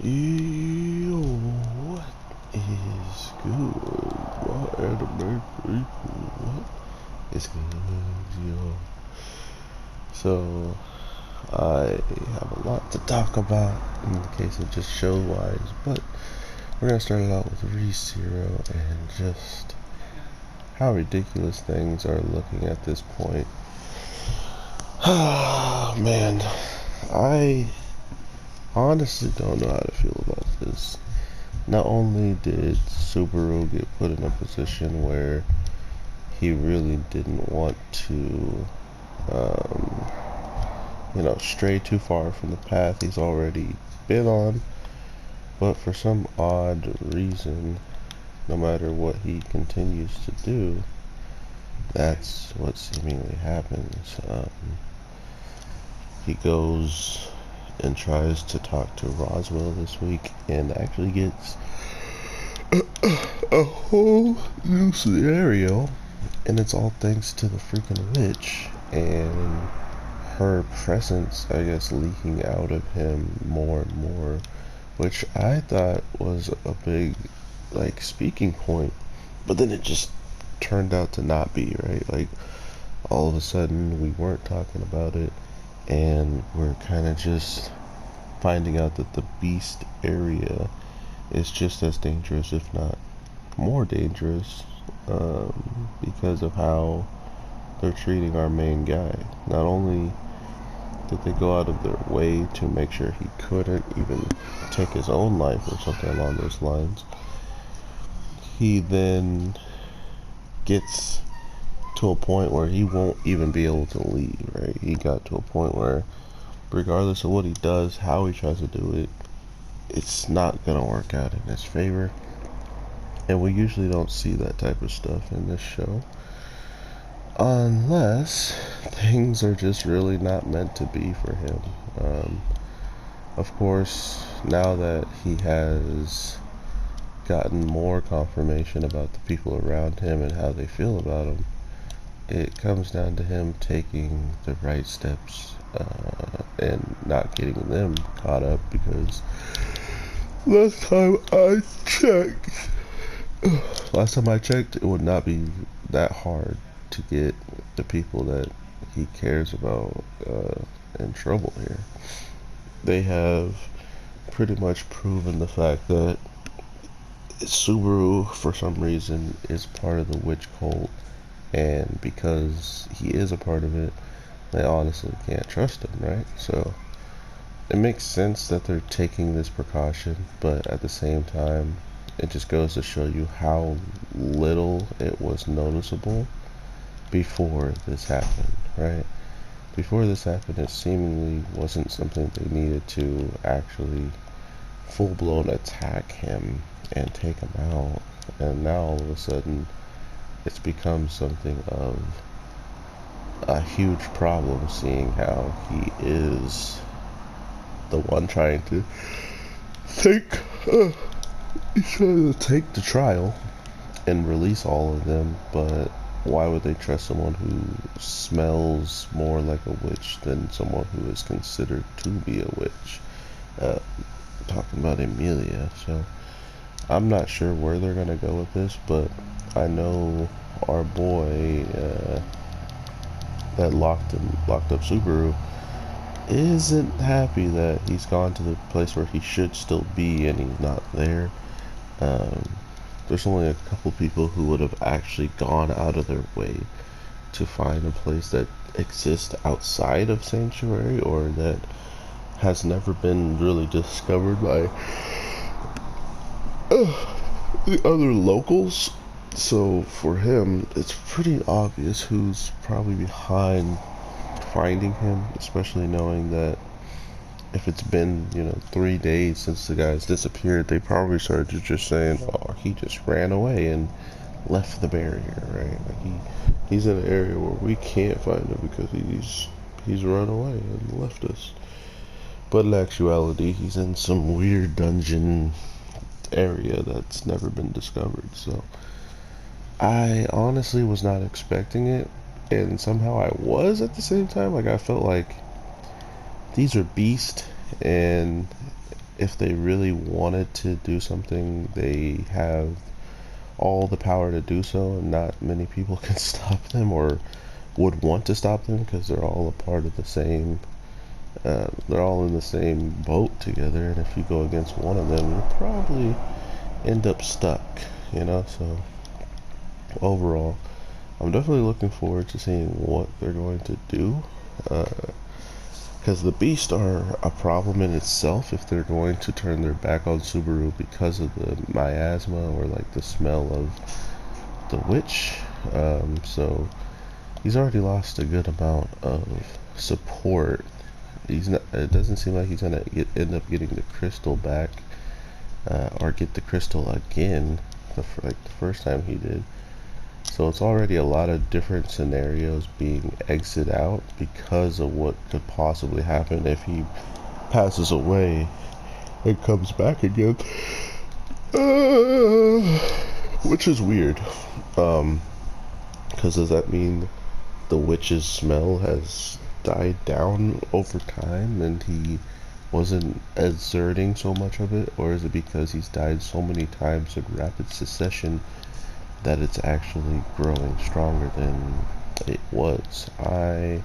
Yo, what is good, my anime people? What is good, yo? So, I have a lot to talk about in the case of just show-wise, but we're gonna start it out with ReZero and just how ridiculous things are looking at this point. Man, I honestly don't know how to feel about this. Not only did Subaru get put in a position where he really didn't want to, um, stray too far from the path he's already been on, but for some odd reason, no matter what he continues to do, that's what seemingly happens. He goes and tries to talk to Roswell this week and actually gets a whole new scenario, and it's all thanks to the freaking witch and her presence, I guess, leaking out of him more and more, which I thought was a big, like, speaking point, but then it just turned out to not be, right? Like, all of a sudden, we weren't talking about it, and we're kind of just finding out that the beast area is just as dangerous, if not more dangerous, because of how they're treating our main guy. Not only did they go out of their way to make sure he couldn't even take his own life or something along those lines, he then gets to a point where he won't even be able to leave, right? He got to a point where regardless of what he does, how he tries to do it, it's not gonna work out in his favor. And we usually don't see that type of stuff in this show. Unless things are just really not meant to be for him. Of course, now that he has gotten more confirmation about the people around him and how they feel about him, it comes down to him taking the right steps and not getting them caught up, because last time I checked, it would not be that hard to get the people that he cares about in trouble here. They have pretty much proven the fact that Subaru, for some reason, is part of the witch cult, and because he is a part of it, they honestly can't trust him, right? So it makes sense that they're taking this precaution, but at the same time, it just goes to show you how little it was noticeable before this happened, right? Before this happened, it seemingly wasn't something they needed to actually full-blown attack him and take him out. And now all of a sudden, it's become something of a huge problem, seeing how he is the one trying to take the trial and release all of them. But why would they trust someone who smells more like a witch than someone who is considered to be a witch? Talking about Emilia. So I'm not sure where they're gonna go with this, but I know our boy that locked up Subaru isn't happy that he's gone to the place where he should still be and he's not there. Um, there's only a couple people who would have actually gone out of their way to find a place that exists outside of Sanctuary, or that has never been really discovered by the other locals. So for him, it's pretty obvious who's probably behind finding him, especially knowing that if it's been, 3 days since the guy's disappeared, they probably started just saying, oh, he just ran away and left the barrier, right? Like he's in an area where we can't find him because he's run away and left us. But in actuality, he's in some weird dungeon area that's never been discovered. So I honestly was not expecting it, and somehow I was at the same time. Like, I felt like these are beasts, and if they really wanted to do something, they have all the power to do so, and not many people can stop them or would want to stop them because they're all a part of the same. They're all in the same boat together, and if you go against one of them, you'll probably end up stuck. So overall, I'm definitely looking forward to seeing what they're going to do. Because the beasts are a problem in itself if they're going to turn their back on Subaru because of the miasma or like the smell of the witch. So he's already lost a good amount of support. He's not. It doesn't seem like he's gonna end up getting the crystal back, or get the crystal again, like the first time he did. So it's already a lot of different scenarios being exited out because of what could possibly happen if he passes away and comes back again. Which is weird. Because does that mean the witch's smell has died down over time and he wasn't exerting so much of it? Or is it because he's died so many times in rapid succession that it's actually growing stronger than it was? I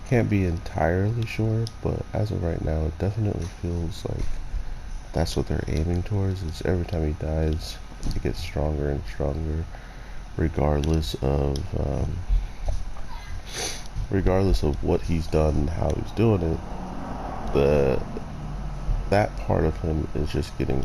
can't be entirely sure, but as of right now, it definitely feels like that's what they're aiming towards. Is every time he dies, it gets stronger and stronger, regardless of what he's done and how he's doing it. That part of him is just getting,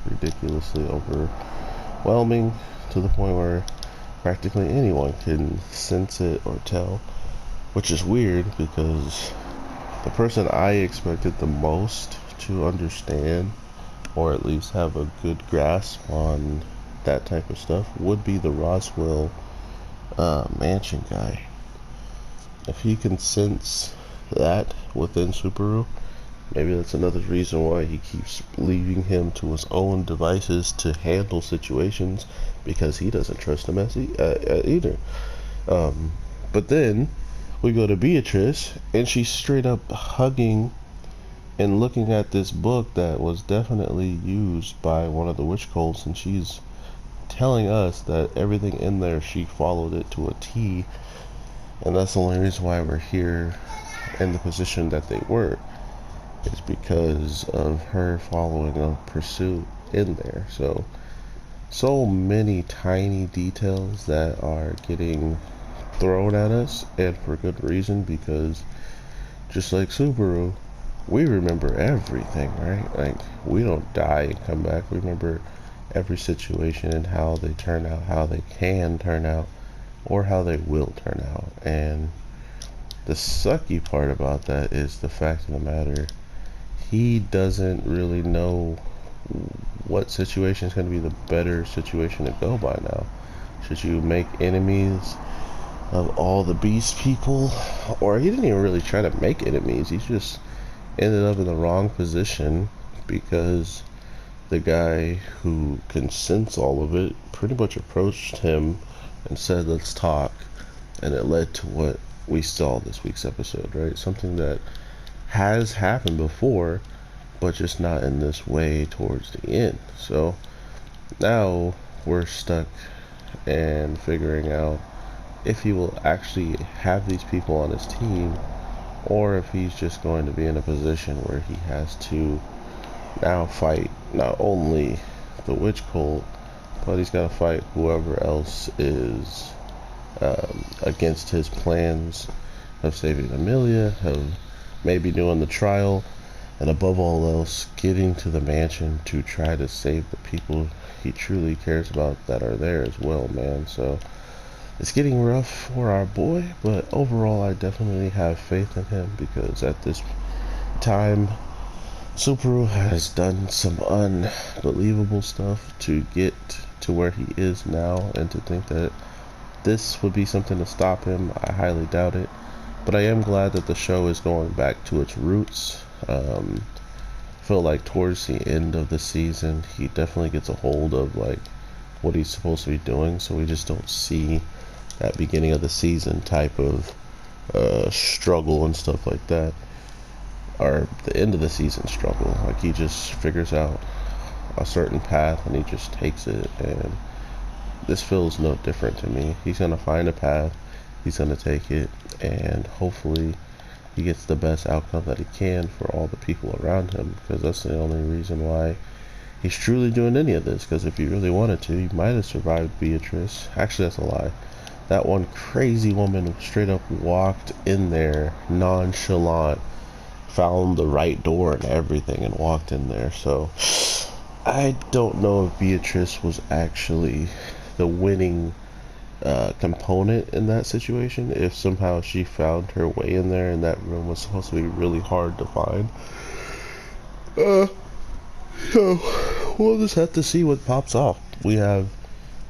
ridiculously overwhelming to the point where practically anyone can sense it or tell, which is weird because the person I expected the most to understand or at least have a good grasp on that type of stuff would be the Roswell mansion guy. If he can sense that within Subaru, maybe that's another reason why he keeps leaving him to his own devices to handle situations, because he doesn't trust him either. But then we go to Beatrice, and she's straight up hugging and looking at this book that was definitely used by one of the witch cults, and she's telling us that everything in there, she followed it to a T, and that's the only reason why we're here in the position that they were, is because of her following a pursuit in there. So many tiny details that are getting thrown at us, and for good reason, because just like Subaru, we remember everything, right? Like, we don't die and come back. We remember every situation and how they turn out, how they can turn out, or how they will turn out. And the sucky part about that is the fact of the matter, he doesn't really know what situation is going to be the better situation to go by now. Should you make enemies of all the beast people? Or he didn't even really try to make enemies. He just ended up in the wrong position because the guy who can sense all of it pretty much approached him and said, let's talk. And it led to what we saw this week's episode, right? Something that has happened before, but just not in this way towards the end. So now we're stuck and figuring out if he will actually have these people on his team, or if he's just going to be in a position where he has to now fight not only the witch cult, but he's got to fight whoever else is against his plans of saving Amelia, of maybe doing the trial, and above all else, getting to the mansion to try to save the people he truly cares about that are there as well, man. So it's getting rough for our boy, but overall I definitely have faith in him, because at this time Subaru has done some unbelievable stuff to get to where he is now, and to think that this would be something to stop him, I highly doubt it. But I am glad that the show is going back to its roots. Feel like towards the end of the season, he definitely gets a hold of like what he's supposed to be doing, so we just don't see that beginning of the season type of struggle and stuff like that. or the end of the season struggle. Like, he just figures out a certain path and he just takes it, and this feels no different to me. He's gonna find a path, he's gonna take it, and hopefully he gets the best outcome that he can for all the people around him, because that's the only reason why he's truly doing any of this. Because if he really wanted to, he might have survived Beatrice. Actually, that's a lie. That one crazy woman straight up walked in there nonchalant, found the right door and everything, and walked in there. So I don't know if Beatrice was actually the winning component in that situation. If somehow she found her way in there, and that room was supposed to be really hard to find. So we'll just have to see what pops off. We have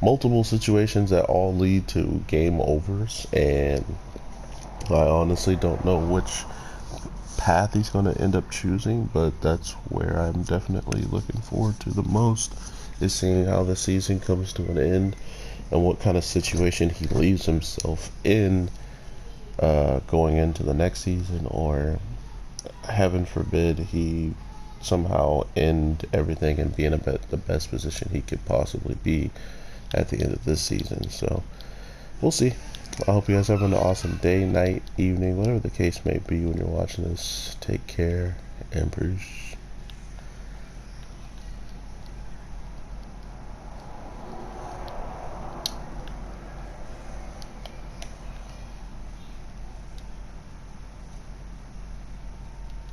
multiple situations that all lead to game overs, and I honestly don't know which path he's going to end up choosing, but that's where I'm definitely looking forward to the most, is seeing how the season comes to an end and what kind of situation he leaves himself in going into the next season, or heaven forbid he somehow end everything and be in the best position he could possibly be at the end of this season. So we'll see. I hope you guys have an awesome day, night, evening, whatever the case may be when you're watching this. Take care and peace.